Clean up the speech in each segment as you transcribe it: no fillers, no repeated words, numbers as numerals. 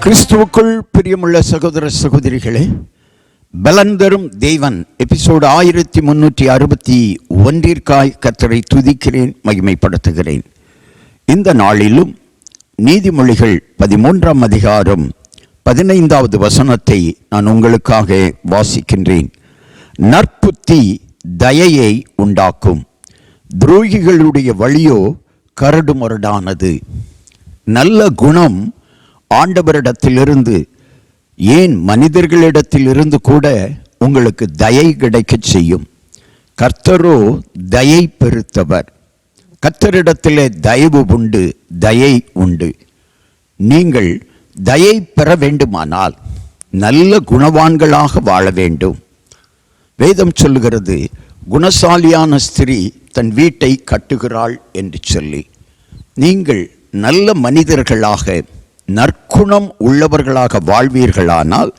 கிறிஸ்துவுக்குள் பிரியமுள்ள சகோதர சகோதரிகளே, பலன் தரும் தேவன் எபிசோடு 1361 கர்த்தரை துதிக்கிறேன், மகிமைப்படுத்துகிறேன். இந்த நாளிலும் நீதிமொழிகள் 13ஆம் அதிகாரம் 15வது வசனத்தை நான் உங்களுக்காக வாசிக்கின்றேன். நற்புத்தி தயையை உண்டாக்கும், துரோகிகளுடைய வழியோ கரடுமுரடானது. நல்ல குணம் ஆண்டவரிடத்திலிருந்து, ஏன் மனிதர்களிடத்திலிருந்து கூட உங்களுக்கு தயை கிடைக்க செய்யும். கர்த்தரோ தயை பெருத்தவர். கர்த்தரிடத்திலே தயவு உண்டு, தயை உண்டு. நீங்கள் தயை பெற வேண்டுமானால் நல்ல குணவான்களாக வாழ வேண்டும். வேதம் சொல்லுகிறது, குணசாலியான ஸ்திரீ தன் வீட்டை கட்டுகிறாள் என்று சொல்லி. நீங்கள் நல்ல மனிதர்களாக, நற்குணம் உள்ளவர்களாக வாழ்வீர்களானால்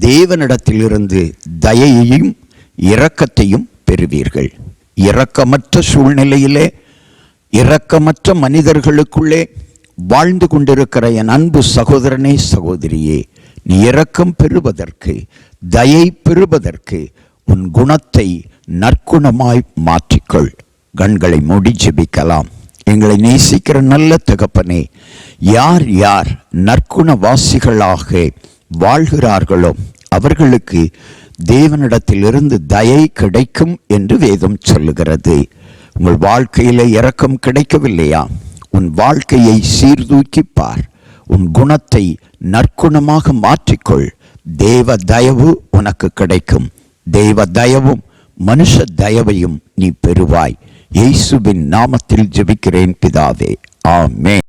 தேவனிடத்திலிருந்து தயையையும் இரக்கத்தையும் பெறுவீர்கள். இரக்கமற்ற சூழ்நிலையிலே, இரக்கமற்ற மனிதர்களுக்குள்ளே வாழ்ந்து கொண்டிருக்கிற என் அன்பு சகோதரனே, சகோதரியே, நீ இரக்கம் பெறுவதற்கு, தயை பெறுவதற்கு உன் குணத்தை நற்குணமாய் மாற்றிக்கொள். கண்களை மூடி ஜெபிக்கலாம். எங்களை நேசிக்கிற நல்ல தகப்பனே, யார் யார் நற்குணவாசிகளாக வாழ்கிறார்களோ அவர்களுக்கு தேவனிடத்திலிருந்து தயை கிடைக்கும் என்று வேதம் சொல்லுகிறது. உங்கள் வாழ்க்கையில் இரக்கம் கிடைக்கவில்லையா? உன் வாழ்க்கையை சீர்தூக்கிப்பார். உன் குணத்தை நற்குணமாக மாற்றிக்கொள். தேவ தயவு உனக்கு கிடைக்கும். தேவ தயவும் மனுஷ தயவையும் நீ பெறுவாய். இயேசுவின் நாமத்தில் ஜெபிக்கிறேன் பிதாவே, ஆமென்.